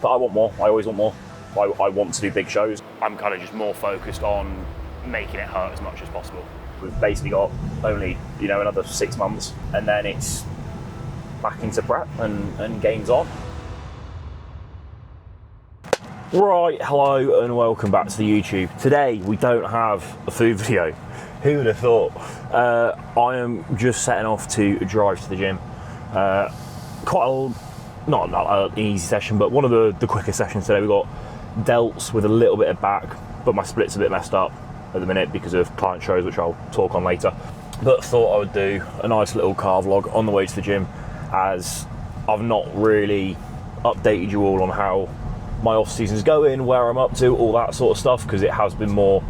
But I want more. I always want more. I want to do big shows. I'm kind of just more focused on making it hurt as much as possible. We've basically got only, another 6 months, and then it's back into prep and games on. Right, hello and welcome back to the YouTube. Today we don't have a food video. Who would have thought? I am just setting off to drive to the gym. Not an easy session, but one of the quicker sessions today. We've got delts with a little bit of back, but my split's a bit messed up at the minute because of client shows, which I'll talk on later. But thought I would do a nice little car vlog on the way to the gym, as I've not really updated you all on how my off season's going, where I'm up to, all that sort of stuff, because it has been more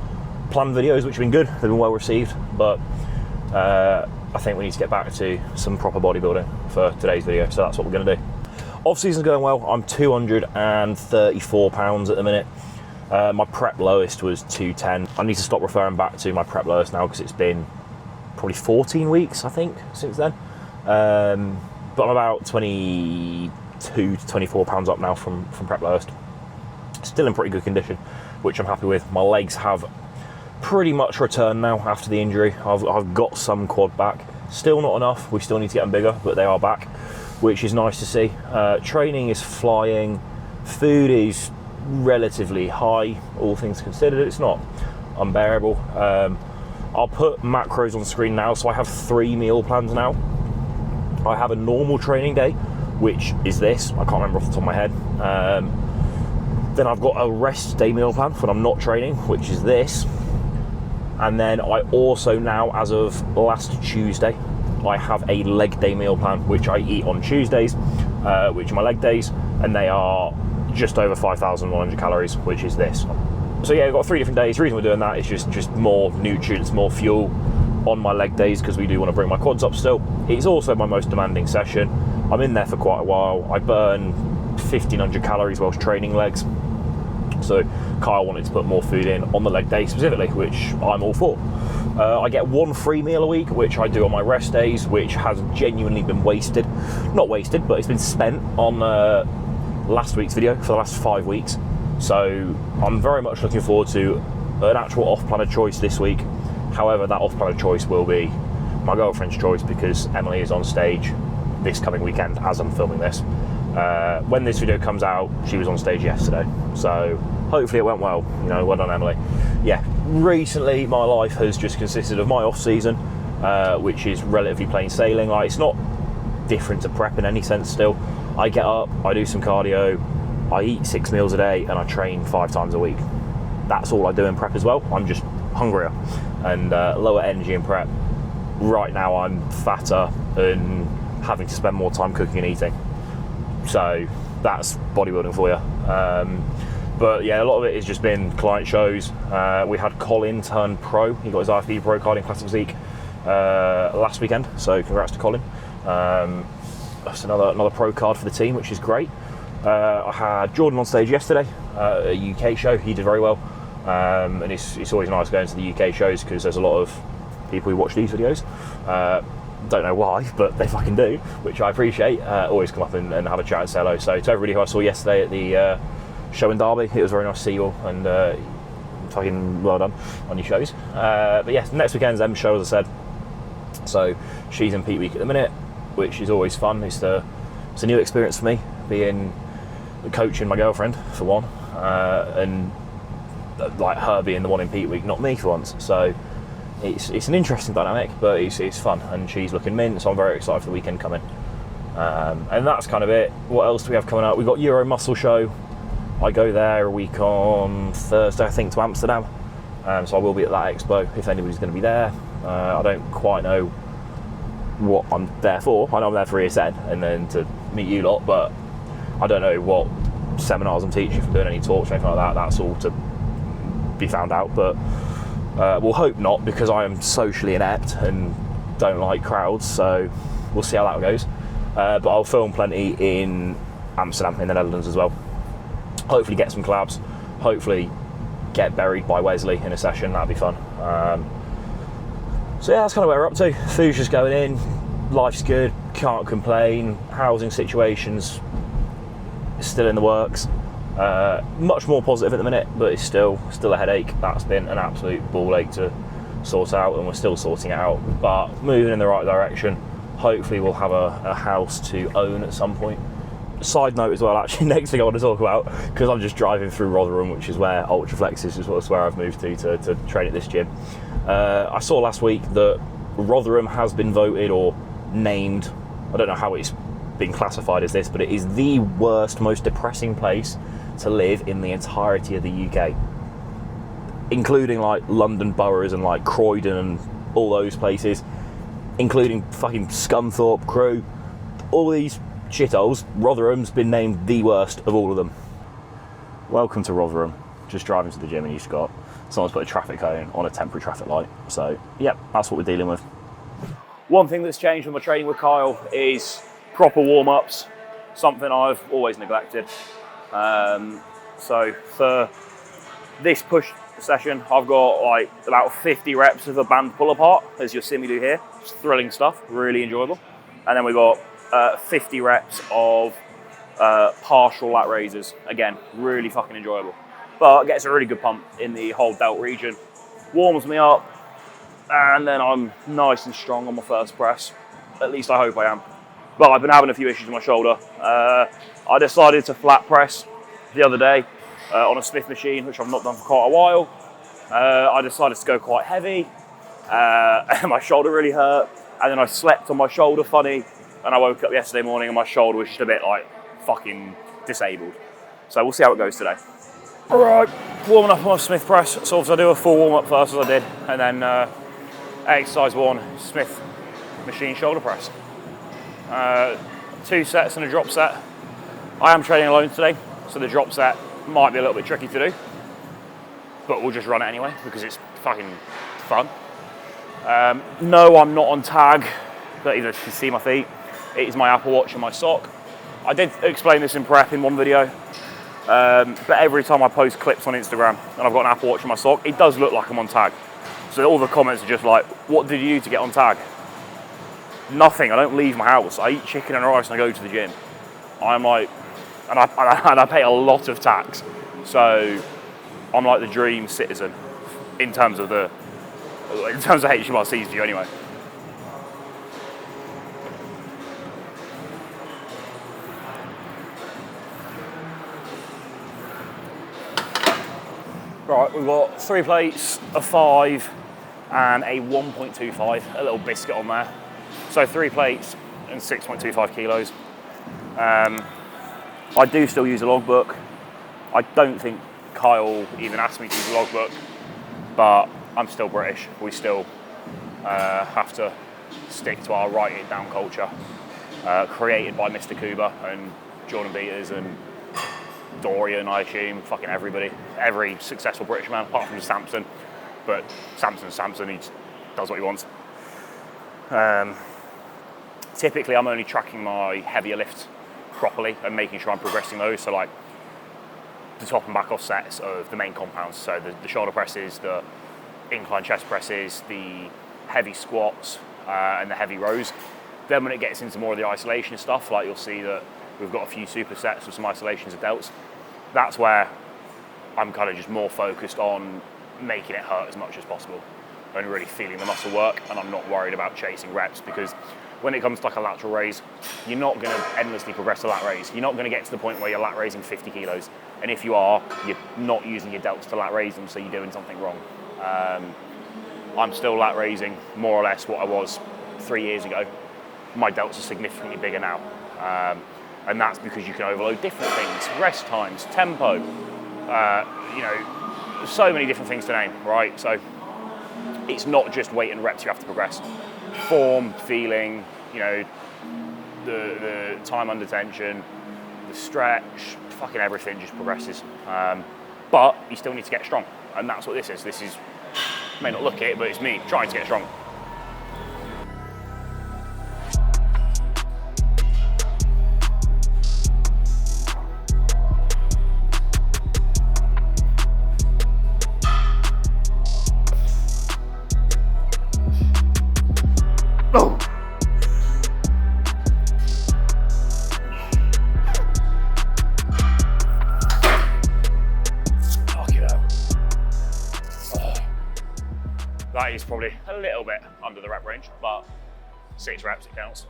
planned videos, which have been good. They've been well received, but I think we need to get back to some proper bodybuilding for today's video, so that's what we're going to do. Off season's going well. I'm 234 pounds at the minute. My prep lowest was 210. I need to stop referring back to my prep lowest now because it's been probably 14 weeks, I think, since then. But I'm about 22 to 24 pounds up now from prep lowest. Still in pretty good condition, which I'm happy with. My legs have pretty much returned now after the injury. I've got some quad back. Still not enough. We still need to get them bigger, but they are back, which is nice to see. Training is flying. Food is relatively high, all things considered. It's not unbearable. I'll put macros on screen now. So I have 3 meal plans now. I have a normal training day, which is this. I can't remember off the top of my head. Then I've got a rest day meal plan when I'm not training, which is this. And then I also now, as of last Tuesday, I have a leg day meal plan, which I eat on Tuesdays, which are my leg days, and they are just over 5,100 calories, which is this. So yeah, I've got 3 different days. The reason we're doing that is just more nutrients, more fuel on my leg days, because we do want to bring my quads up still. It's also my most demanding session. I'm in there for quite a while. I burn 1,500 calories whilst training legs. So Kyle wanted to put more food in on the leg day specifically, which I'm all for. I get 1 free meal a week, which I do on my rest days, which has genuinely been wasted. Not wasted, but it's been spent on last week's video for the last 5 weeks. So I'm very much looking forward to an actual off-planner choice this week. However, that off-planner choice will be my girlfriend's choice, because Emily is on stage this coming weekend as I'm filming this. When this video comes out, she was on stage yesterday, so hopefully it went well. Well done, Emily. Yeah, recently my life has just consisted of my off season, which is relatively plain sailing. Like, it's not different to prep in any sense. Still, I get up, I do some cardio, I eat 6 meals a day, and I train 5 times a week. That's all I do in prep as well. I'm just hungrier and lower energy in prep. Right now I'm fatter and having to spend more time cooking and eating. So that's bodybuilding for you. But yeah, a lot of it has just been client shows. We had Colin turn pro. He got his IFBB pro card in classic physique last weekend, so congrats to Colin. That's another pro card for the team, which is great. I had Jordan on stage yesterday at a UK show. He did very well, and it's always nice going to the UK shows because there's a lot of people who watch these videos. Don't know why, but they fucking do, which I appreciate. Always come up and have a chat and say hello. So to everybody who I saw yesterday at the show in Derby, it was very nice to see you all, and fucking well done on your shows. But yeah, next weekend's M show, as I said. So she's in peak week at the minute, which is always fun. It's a new experience for me, being coaching my girlfriend for one, and like her being the one in peak week, not me for once. So it's an interesting dynamic, but it's fun, and she's looking mint, so I'm very excited for the weekend coming. And that's kind of it. What else do we have coming up? We've got Euro Muscle Show. I go there a week on Thursday, I think, to Amsterdam. So I will be at that expo if anybody's going to be there. I don't quite know what I'm there for. I know I'm there for ESN and then to meet you lot, but I don't know what seminars I'm teaching, if I'm doing any talks or anything like that. That's all to be found out, but we'll hope not, because I am socially inept and don't like crowds, so we'll see how that goes. But I'll film plenty in Amsterdam, in the Netherlands as well. Hopefully get some collabs, hopefully get buried by Wesley in a session. That'd be fun. So yeah, that's kind of where we're up to. Food's just going in, life's good, can't complain. Housing situation's still in the works. Much more positive at the minute, but it's still a headache. That's been an absolute ball ache to sort out, and we're still sorting it out, but moving in the right direction. Hopefully we'll have a house to own at some point. Side note as well, actually, next thing I want to talk about, because I'm just driving through Rotherham, which is where Ultraflex is, where I've moved to train at this gym. I saw last week that Rotherham has been voted or named, I don't know how it's been classified as this, but it is the worst, most depressing place to live in the entirety of the UK, including like London boroughs and like Croydon and all those places, including fucking Scunthorpe, Crewe, all these shitholes. Rotherham's been named the worst of all of them. Welcome to Rotherham. Just driving to the gym and you just got someone's put a traffic cone on a temporary traffic light. So, yep, that's what we're dealing with. One thing that's changed with my training with Kyle is proper warm-ups, something I've always neglected. So for this push session, I've got like about 50 reps of a band pull apart, as you'll see me do here. It's thrilling stuff, really enjoyable. And then we've got 50 reps of partial lat raises. Again, really fucking enjoyable. But gets a really good pump in the whole delt region. Warms me up, and then I'm nice and strong on my first press. At least I hope I am. But I've been having a few issues with my shoulder. I decided to flat press the other day on a Smith machine, which I've not done for quite a while. I decided to go quite heavy, and my shoulder really hurt. And then I slept on my shoulder funny, and I woke up yesterday morning and my shoulder was just a bit like fucking disabled. So we'll see how it goes today. All right, warming up on my Smith press. So obviously I do a full warm up first, as I did, and then exercise 1, Smith machine shoulder press. 2 sets and a drop set. I am training alone today, so the drop set might be a little bit tricky to do, but we'll just run it anyway because it's fucking fun. No, I'm not on tag, but either you can see my feet. It is my Apple Watch and my sock. I did explain this in prep in one video, but every time I post clips on Instagram and I've got an Apple Watch and my sock, it does look like I'm on tag. So all the comments are just like, what did you do to get on tag? Nothing. I don't leave my house. I eat chicken and rice and I go to the gym. I'm like, and I pay a lot of tax, so I'm like the dream citizen in terms of HMRC's view anyway. Right, we've got 3 plates, a 5, and a 1.25, a little biscuit on there. So 3 plates and 6.25 kilos. I do still use a logbook. I don't think Kyle even asked me to use a logbook, but I'm still British. We still have to stick to our write it down culture, created by Mr. Kuba and Jordan Beaters and Dorian, I assume, fucking everybody. Every successful British man, apart from Samson. But Samson, he just does what he wants. Typically, I'm only tracking my heavier lifts properly and making sure I'm progressing those. So like the top and back offsets of the main compounds. So the shoulder presses, the incline chest presses, the heavy squats, and the heavy rows. Then when it gets into more of the isolation stuff, like you'll see that we've got a few supersets with some isolations of delts. That's where I'm kind of just more focused on making it hurt as much as possible and really feeling the muscle work, and I'm not worried about chasing reps, because when it comes to like a lateral raise, you're not going to endlessly progress a lat raise. You're not going to get to the point where you're lat raising 50 kilos, and if you are, you're not using your delts to lat raise them, so you're doing something wrong. I'm still lat raising more or less what I was 3 years ago. My delts are significantly bigger now, and that's because you can overload different things, rest times, tempo, so many different things to name, right? So it's not just weight and reps you have to progress. Form, feeling, the time under tension, the stretch, fucking everything just progresses. But you still need to get strong, and that's what this is. This is, you may not look it, but it's me trying to get strong. That is probably a little bit under the rep range, but 6 reps, it counts.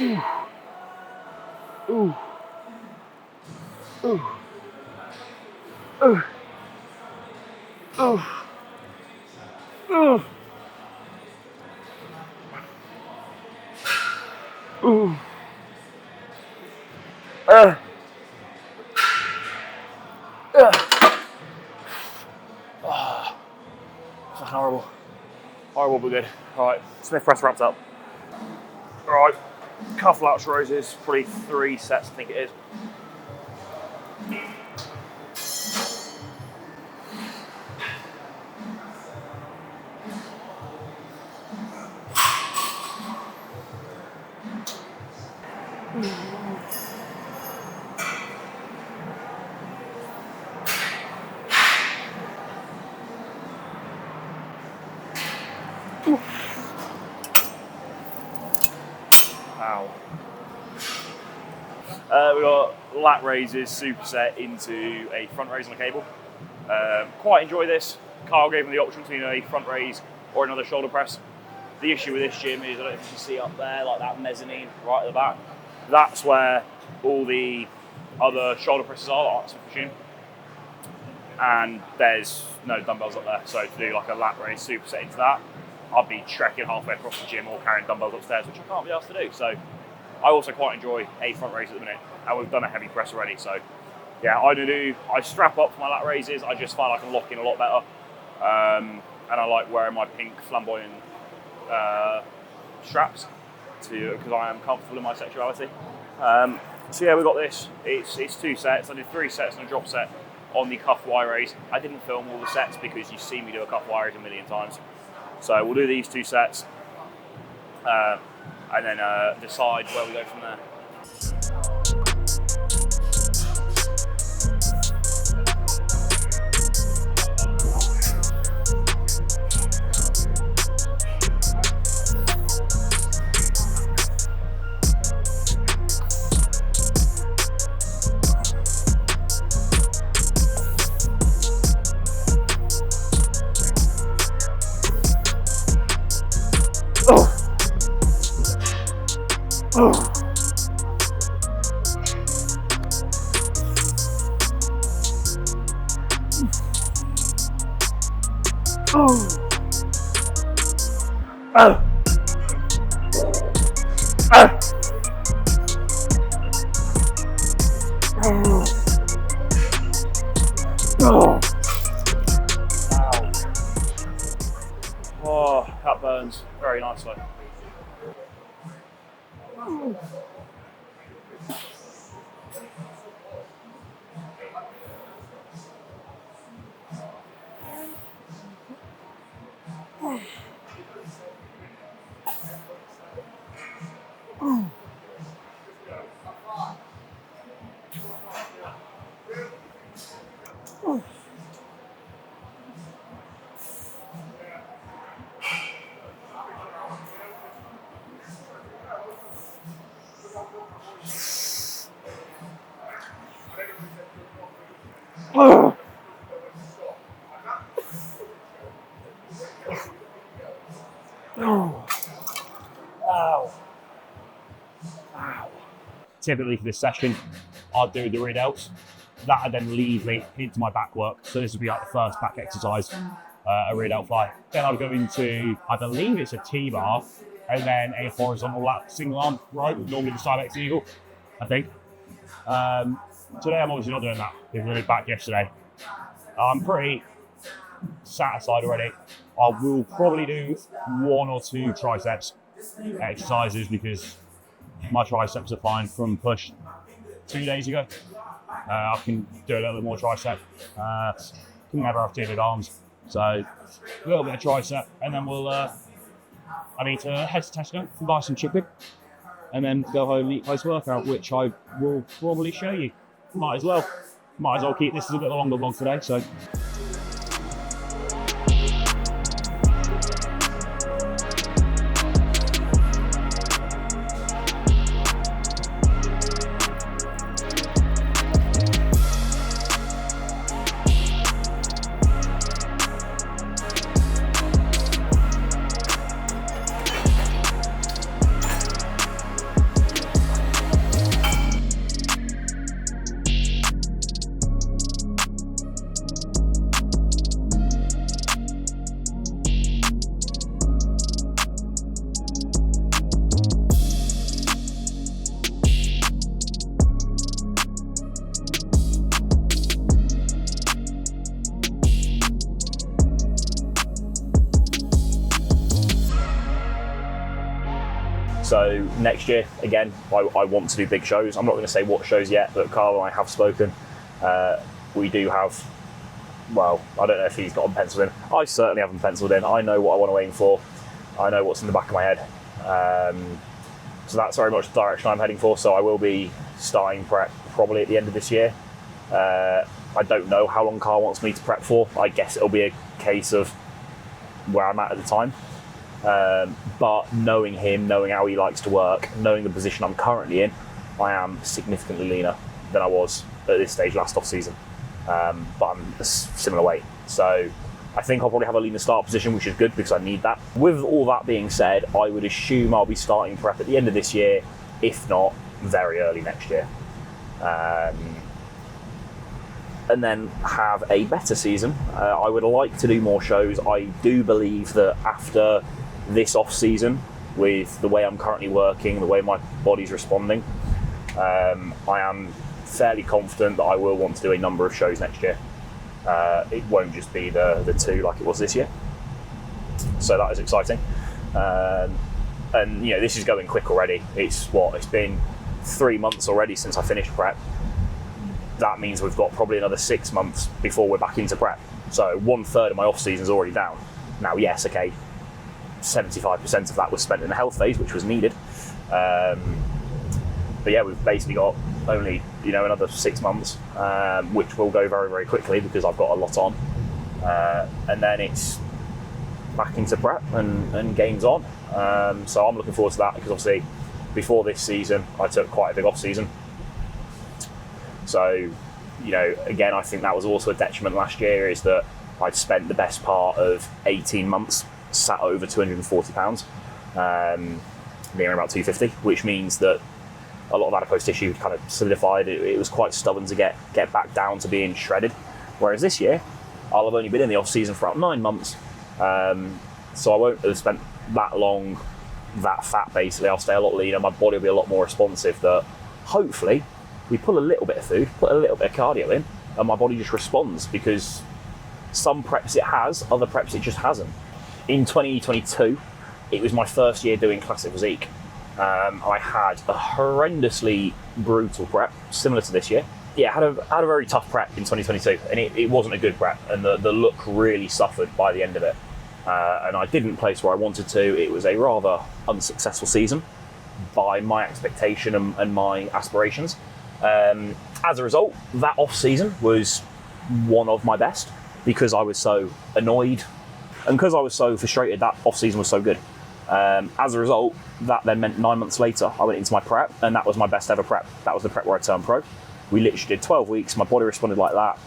Ooh. Ooh. Ooh. Ooh. Ooh. Ooh. Oh, fucking horrible. Horrible but good. Alright, Smith press wrapped up. Alright, calf latch raises, probably 3 sets I think it is. Ow. We got lat raises superset into a front raise on a cable. Quite enjoy this. Carl gave me the option between a front raise or another shoulder press. The issue with this gym is, I don't know if you can see up there, like that mezzanine right at the back. That's where all the other shoulder presses are, like Smith machine. And there's no dumbbells up there. So to do like a lat raise superset into that, I'd be trekking halfway across the gym or carrying dumbbells upstairs, which I can't be asked to do. So I also quite enjoy a front raise at the minute, and we've done a heavy press already. So yeah, I strap up for my lat raises. I just find I can lock in a lot better, and I like wearing my pink flamboyant straps because I am comfortable in my sexuality. So yeah, we got this. It's 2 sets. I did 3 sets and a drop set on the cuff Y raise. I didn't film all the sets because you've seen me do a cuff Y raise a million times. So we'll do these 2 sets and then decide where we go from there. Oh, that burns very nicely. Oh. Oh. Ow. Ow. Typically for this session, I'll do the readouts. That would then lead me into my back work. So this would be like the first back exercise, a readout fly. Then I'll go into, I believe it's a T-bar, and then a horizontal lat single arm row, normally the Cybex Eagle, I think. Today I'm obviously not doing that because I did back yesterday. I'm pretty aside already. I will probably do 1 or 2 triceps exercises because my triceps are fine from push 2 days ago. I can do a little bit more tricep. Can never have 2 arms. So a little bit of tricep, and then we'll. I need to head to Tesco and buy some chicken, and then go home and eat post-workout, which I will probably show you. Might as well keep this as a bit longer vlog today. So. So next year, again, I want to do big shows. I'm not going to say what shows yet, but Carl and I have spoken. We do have, well, I don't know if he's got them penciled in. I certainly have them penciled in. I know what I want to aim for. I know what's in the back of my head. So that's very much the direction I'm heading for. So I will be starting prep probably at the end of this year. I don't know how long Carl wants me to prep for. I guess it'll be a case of where I'm at the time. But knowing him, knowing how he likes to work, knowing the position I'm currently in, I am significantly leaner than I was at this stage last off-season. But I'm a similar weight. So I think I'll probably have a leaner start position, which is good because I need that. With all that being said, I would assume I'll be starting prep at the end of this year, if not very early next year. And then have a better season. I would like to do more shows. I do believe that after this off-season, with the way I'm currently working, the way my body's responding, I am fairly confident that I will want to do a number of shows next year. It won't just be the 2 like it was this year. So that is exciting. And you know, this is going quick already. It's been 3 months already since I finished prep. That means we've got probably another 6 months before we're back into prep. So 1/3 of my off-season is already down. Now, yes, okay, 75% of that was spent in the health phase, which was needed. But yeah, we've basically got only another 6 months, which will go very, very quickly because I've got a lot on. And then it's back into prep and games on. So I'm looking forward to that because obviously before this season, I took quite a big off-season. So, again, I think that was also a detriment last year, is that I'd spent the best part of 18 months sat over 240 pounds, near about 250, which means that a lot of adipose tissue kind of solidified. It was quite stubborn to get back down to being shredded. Whereas this year, I'll have only been in the off-season for about 9 months. So I won't have spent that long, that fat basically. I'll stay a lot leaner, my body will be a lot more responsive, that hopefully we pull a little bit of food, put a little bit of cardio in, and my body just responds, because some preps it has, other preps it just hasn't. In 2022, it was my first year doing classic physique. I had a horrendously brutal prep, similar to this year. Yeah, I had a very tough prep in 2022, and it wasn't a good prep, and the look really suffered by the end of it. And I didn't place where I wanted to. It was a rather unsuccessful season by my expectation and my aspirations. As a result, that off-season was one of my best, because I was so annoyed and because I was so frustrated. That off-season was so good. As a result, that then meant 9 months later, I went into my prep, and that was my best ever prep. That was the prep where I turned pro. We literally did 12 weeks. My body responded like that.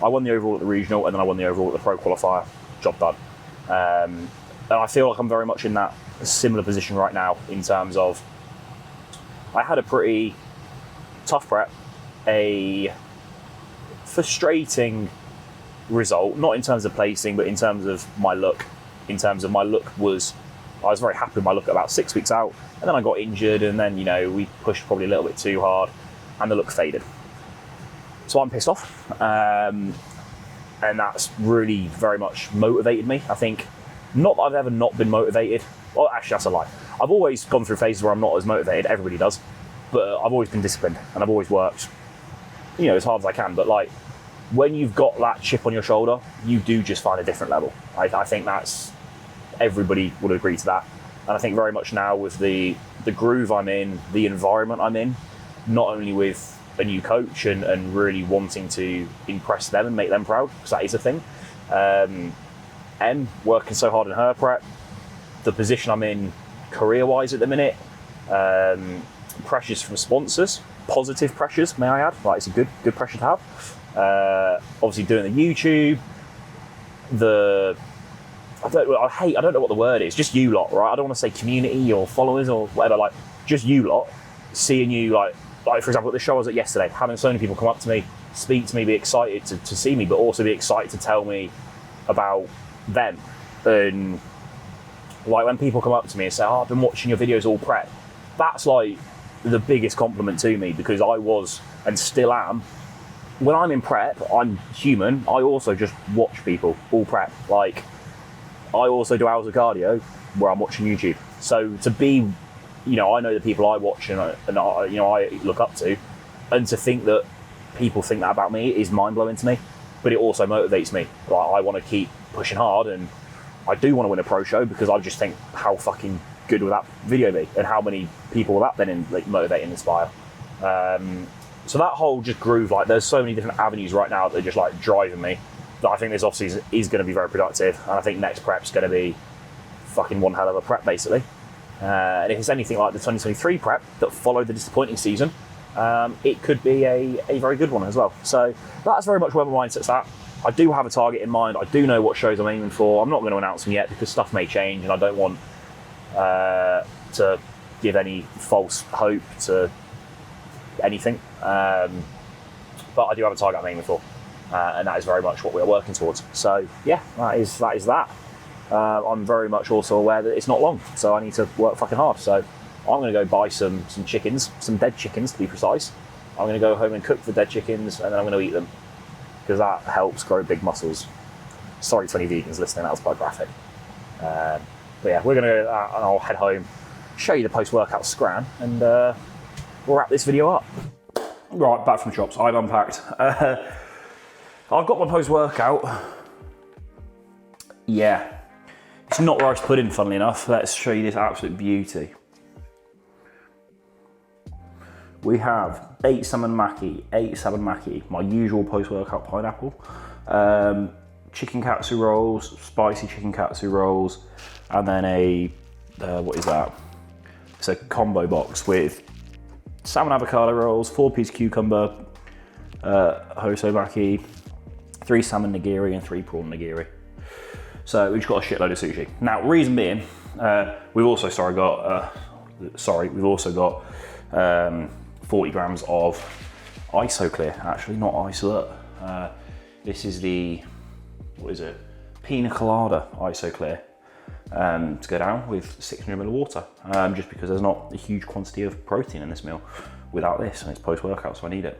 I won the overall at the regional, and then I won the overall at the pro qualifier. Job done. And I feel like I'm very much in that similar position right now, in terms of I had a pretty tough prep, a frustrating result, not in terms of placing, but in terms of my look. In terms of my look I was very happy with my look at about 6 weeks out, and then I got injured, and then we pushed probably a little bit too hard, and the look faded. So I'm pissed off. And and that's really very much motivated me. I think, not that I've ever not been motivated. Well, actually, that's a lie. I've always gone through phases where I'm not as motivated. Everybody does, but I've always been disciplined, and I've always worked, as hard as I can. But like, when you've got that chip on your shoulder, you do just find a different level. I think that's, everybody would agree to that. And I think very much now with the groove I'm in, the environment I'm in, not only with a new coach and really wanting to impress them and make them proud, because that is a thing. Em working so hard in her prep, the position I'm in career-wise at the minute, pressures from sponsors, positive pressures, may I add. Like, it's a good pressure to have. Obviously doing the YouTube, I don't know what the word is, just you lot, right? I don't want to say community or followers or whatever, like, just you lot, seeing you, like for example, at the show I was at yesterday, having so many people come up to me, speak to me, be excited to see me, but also be excited to tell me about them. And like, when people come up to me and say, I've been watching your videos all prep, that's like the biggest compliment to me, because I was, and still am, when I'm in prep, I'm human, I also just watch people all prep. Like, I also do hours of cardio where I'm watching YouTube. So to be, I know the people I watch and I look up to, and to think that people think that about me is mind-blowing to me, but it also motivates me. Like, I want to keep pushing hard, and I do want to win a pro show, because I just think, how fucking good will that video be, and how many people will that then motivate and inspire. So that whole just groove, like, there's so many different avenues right now that are just like driving me, that I think this offseason is going to be very productive, and I think next prep's going to be fucking one hell of a prep, basically. And if it's anything like the 2023 prep that followed the disappointing season, it could be a very good one as well. So that's very much where my mindset's at. I do have a target in mind. I do know what shows I'm aiming for. I'm not going to announce them yet, because stuff may change, and I don't want to give any false hope to anything. But I do have a target I'm aiming for, and that is very much what we're working towards. So yeah, that is that. I'm very much also aware that it's not long, so I need to work fucking hard. So I'm going to go buy some chickens, some dead chickens to be precise. I'm going to go home and cook the dead chickens, and then I'm going to eat them, because that helps grow big muscles. Sorry to any vegans listening, that was quite graphic. But yeah, we're going to go, and I'll head home, show you the post-workout scran, and we'll wrap this video up. Right, back from the shops. I've unpacked. I've got my post-workout. Yeah. It's not rice pudding, funnily enough. Let's show you this absolute beauty. We have 8 salmon maki, my usual post-workout pineapple, chicken katsu rolls, spicy chicken katsu rolls, and then what is that? It's a combo box with salmon avocado rolls, 4-piece cucumber, hoso maki, 3 salmon nigiri, and 3 prawn nigiri. So we've just got a shitload of sushi. Now, reason being, we've also got 40 grams of IsoClear, actually, not isolate. This is the, Pina Colada IsoClear, to go down with 600 ml of water, just because there's not a huge quantity of protein in this meal without this, and it's post-workout, so I need it.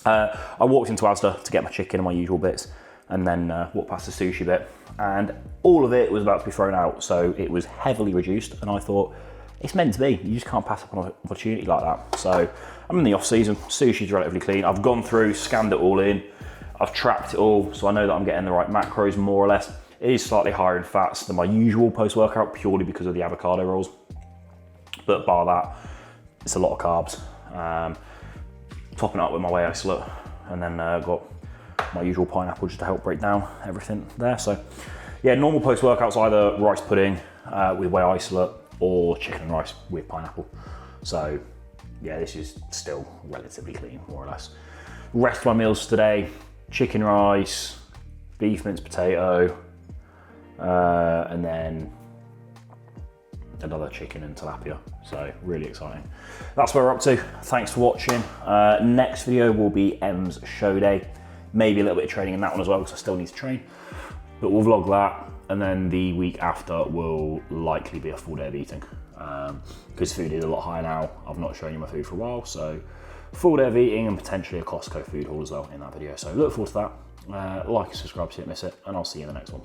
I walked into Asda to get my chicken and my usual bits, and then walked past the sushi bit, and all of it was about to be thrown out, so it was heavily reduced, and I thought, it's meant to be. You just can't pass up on an opportunity like that. So I'm in the off season, sushi's relatively clean. I've gone through, scanned it all in, I've tracked it all, so I know that I'm getting the right macros more or less. It is slightly higher in fats than my usual post-workout, purely because of the avocado rolls. But bar that, it's a lot of carbs. Topping it up with my whey isolate, and then got my usual pineapple just to help break down everything there. So yeah, normal post-workouts, either rice pudding with whey isolate, or chicken and rice with pineapple. So yeah, this is still relatively clean, more or less. Rest of my meals today, chicken rice, beef minced potato, and then another chicken and tilapia. So really exciting. That's where we're up to. Thanks for watching. Next video will be M's show day. Maybe a little bit of training in that one as well, because I still need to train. But we'll vlog that. And then the week after will likely be a full day of eating, because food is a lot higher now. I've not shown you my food for a while, so full day of eating, and potentially a Costco food haul as well in that video. So look forward to that. Like and subscribe so you don't miss it, and I'll see you in the next one.